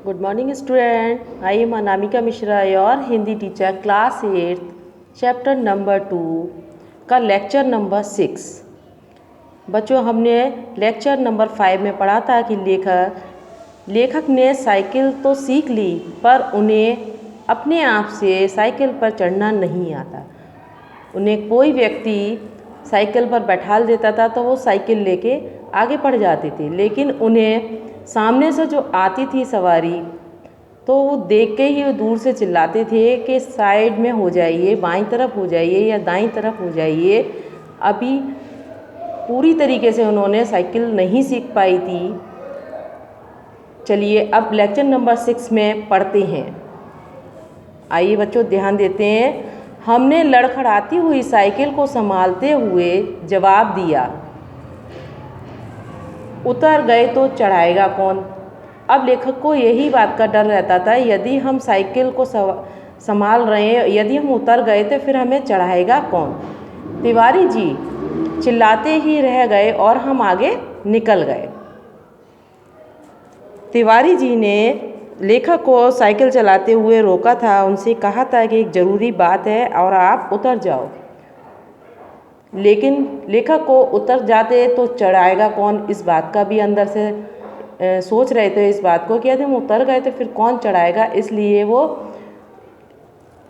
Good morning student. I am Anamika Mishra, your Hindi teacher, class 8th, chapter number 2 का lecture number 6। बच्चों, हमने lecture number 5 में पढ़ा था कि लेखक ने साइकिल तो सीख ली पर उन्हें अपने आप से साइकिल पर चढ़ना नहीं आता। उन्हें कोई व्यक्ति साइकिल पर बैठा देता था तो वो साइकिल लेके आगे बढ़ जाते थे, लेकिन उन्हें सामने से जो आती थी सवारी तो वो देख के ही वो दूर से चिल्लाते थे कि साइड में हो जाइए, बाईं तरफ हो जाइए या दाईं तरफ हो जाइए। अभी पूरी तरीके से उन्होंने साइकिल नहीं सीख पाई थी। चलिए अब लेक्चर नंबर 6 में पढ़ते हैं। आइए बच्चों, ध्यान देते हैं। हमने लड़खड़ाती हुई साइकिल को संभालते हुए जवाब दिया, उतर गए तो चढ़ाएगा कौन। अब लेखक को यही बात का डर रहता था, यदि हम साइकिल को संभाल रहे हैं, यदि हम उतर गए तो फिर हमें चढ़ाएगा कौन। तिवारी जी चिल्लाते ही रह गए और हम आगे निकल गए। तिवारी जी ने लेखक को साइकिल चलाते हुए रोका था, उनसे कहा था कि एक ज़रूरी बात है और आप उतर जाओ। लेकिन लेखक को उतर जाते तो चढ़ाएगा कौन, इस बात का भी अंदर से सोच रहे थे इस बात को कि यदि हम उतर गए तो फिर कौन चढ़ाएगा। इसलिए वो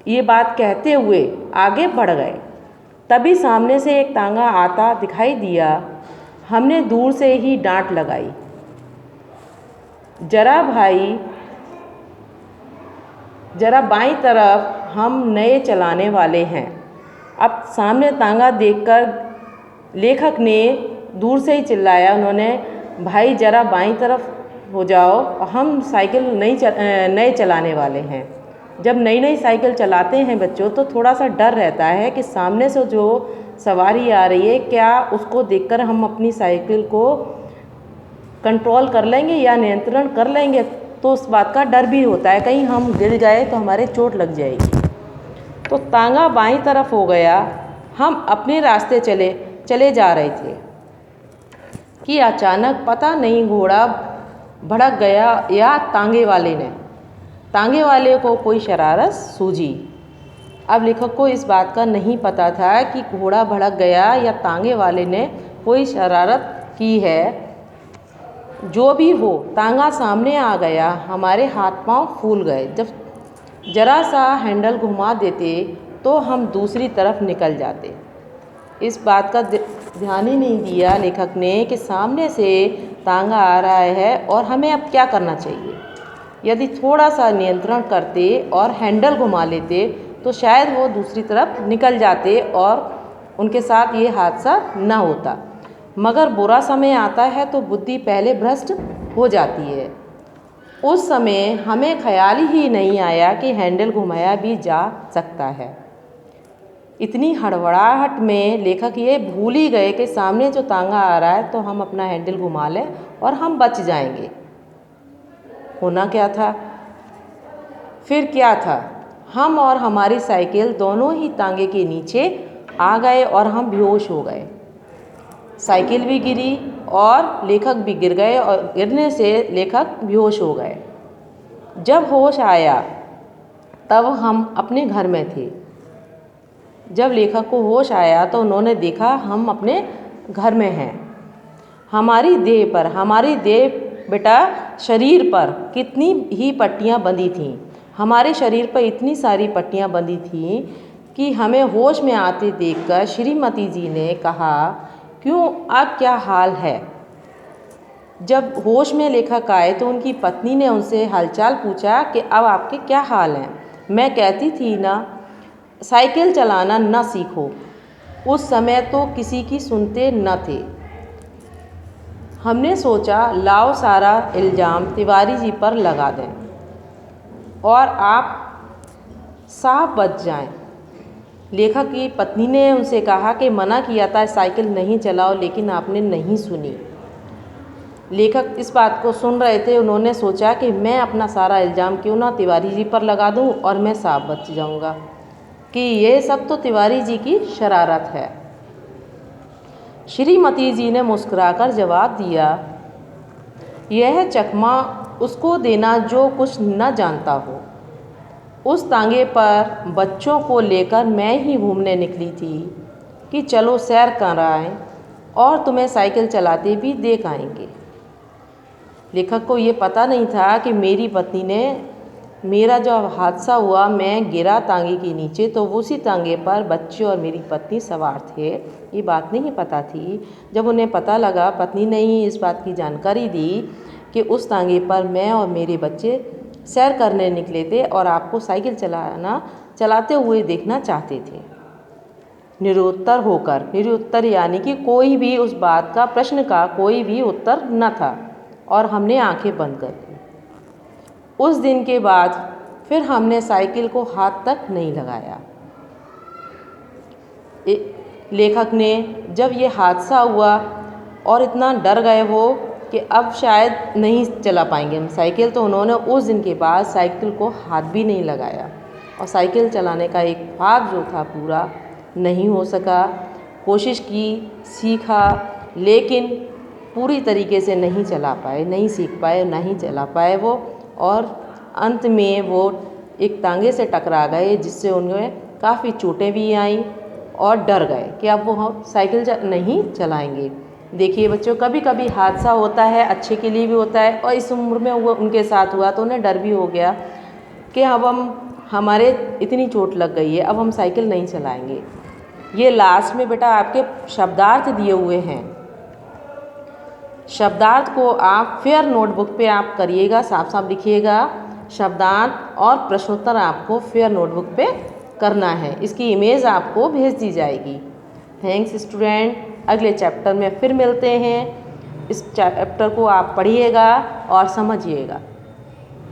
ये बात कहते हुए आगे बढ़ गए। तभी सामने से एक तांगा आता दिखाई दिया। हमने दूर से ही डांट लगाई, जरा भाई, जरा बाईं तरफ, हम नए चलाने वाले हैं। अब सामने तांगा देखकर लेखक ने दूर से ही चिल्लाया, उन्होंने, भाई जरा बाईं तरफ हो जाओ, हम साइकिल नए चलाने वाले हैं। जब नई नई साइकिल चलाते हैं बच्चों तो थोड़ा सा डर रहता है कि सामने से जो सवारी आ रही है क्या उसको देखकर हम अपनी साइकिल को कंट्रोल कर लेंगे या नियंत्रण कर लेंगे। तो उस बात का डर भी होता है, कहीं हम गिर गए तो हमारे चोट लग जाएगी। तो तांगा बाईं तरफ हो गया। हम अपने रास्ते चले जा रहे थे कि अचानक पता नहीं घोड़ा भड़क गया या तांगे वाले को कोई शरारत सूझी। अब लेखक को इस बात का नहीं पता था कि घोड़ा भड़क गया या तांगे वाले ने कोई शरारत की है। जो भी हो, तांगा सामने आ गया। हमारे हाथ पांव फूल गए। जब जरा सा हैंडल घुमा देते तो हम दूसरी तरफ निकल जाते। इस बात का ध्यान ही नहीं दिया लेखक ने कि सामने से तांगा आ रहा है और हमें अब क्या करना चाहिए। यदि थोड़ा सा नियंत्रण करते और हैंडल घुमा लेते तो शायद वो दूसरी तरफ निकल जाते और उनके साथ ये हादसा न होता। मगर बुरा समय आता है तो बुद्धि पहले भ्रष्ट हो जाती है। उस समय हमें ख्याल ही नहीं आया कि हैंडल घुमाया भी जा सकता है। इतनी हड़बड़ाहट में लेखक ये भूल ही गए कि सामने जो तांगा आ रहा है तो हम अपना हैंडल घुमा लें और हम बच जाएंगे। होना क्या था, फिर क्या था, हम और हमारी साइकिल दोनों ही तांगे के नीचे आ गए और हम बेहोश हो गए। साइकिल भी गिरी और लेखक भी गिर गए और गिरने से लेखक बेहोश हो गए। जब होश आया तब हम अपने घर में थे। जब लेखक को होश आया तो उन्होंने देखा हम अपने घर में हैं। हमारी देह बेटा शरीर पर कितनी ही पट्टियां बंधी थीं। हमारे शरीर पर इतनी सारी पट्टियां बंधी थीं कि हमें होश में आते देखकर श्रीमती जी ने कहा, क्यों, अब क्या हाल है। जब होश में लेखक आए तो उनकी पत्नी ने उनसे हालचाल पूछा कि अब आपके क्या हाल हैं। मैं कहती थी ना, साइकिल चलाना न सीखो। उस समय तो किसी की सुनते न थे। हमने सोचा लाओ सारा इल्ज़ाम तिवारी जी पर लगा दें और आप साफ बच जाएं। लेखक की पत्नी ने उनसे कहा कि मना किया था साइकिल नहीं चलाओ, लेकिन आपने नहीं सुनी। लेखक इस बात को सुन रहे थे। उन्होंने सोचा कि मैं अपना सारा इल्ज़ाम क्यों ना तिवारी जी पर लगा दूं और मैं साफ बच जाऊंगा कि ये सब तो तिवारी जी की शरारत है। श्रीमती जी ने मुस्कुराकर जवाब दिया, यह चकमा उसको देना जो कुछ न जानता हो। उस तांगे पर बच्चों को लेकर मैं ही घूमने निकली थी कि चलो सैर कर आएं और तुम्हें साइकिल चलाते भी देख आएंगे। लेखक को ये पता नहीं था कि मेरी पत्नी ने, मेरा जो हादसा हुआ, मैं गिरा तांगे के नीचे तो उसी तांगे पर बच्चे और मेरी पत्नी सवार थे, ये बात नहीं पता थी। जब उन्हें पता लगा, पत्नी ने ही इस बात की जानकारी दी कि उस तांगे पर मैं और मेरे बच्चे सैर करने निकले थे और आपको साइकिल चलाते हुए देखना चाहते थे। निरुत्तर होकर, निरुत्तर यानी कि कोई भी उस बात का, प्रश्न का कोई भी उत्तर न था और हमने आंखें बंद कर दी। उस दिन के बाद फिर हमने साइकिल को हाथ तक नहीं लगाया। लेखक ने जब ये हादसा हुआ और इतना डर गए वो कि अब शायद नहीं चला पाएंगे हम साइकिल, तो उन्होंने उस दिन के बाद साइकिल को हाथ भी नहीं लगाया और साइकिल चलाने का एक ख्वाब जो था पूरा नहीं हो सका। कोशिश की, सीखा, लेकिन पूरी तरीके से नहीं चला पाए, नहीं सीख पाए, नहीं चला पाए वो, और अंत में वो एक तांगे से टकरा गए जिससे उन्हें काफ़ी चोटें भी आईं और डर गए कि अब वो साइकिल नहीं चलाएंगे। देखिए बच्चों, कभी कभी हादसा होता है, अच्छे के लिए भी होता है, और इस उम्र में वो उनके साथ हुआ तो उन्हें डर भी हो गया कि अब हमारे इतनी चोट लग गई है, अब हम साइकिल नहीं चलाएंगे। ये लास्ट में बेटा आपके शब्दार्थ दिए हुए हैं। शब्दार्थ को आप फेयर नोटबुक पे आप करिएगा, साफ साफ लिखिएगा। शब्दार्थ और प्रश्नोत्तर आपको फेयर नोटबुक पे करना है। इसकी इमेज आपको भेज दी जाएगी। थैंक्स स्टूडेंट, अगले चैप्टर में फिर मिलते हैं। इस चैप्टर को आप पढ़िएगा और समझिएगा।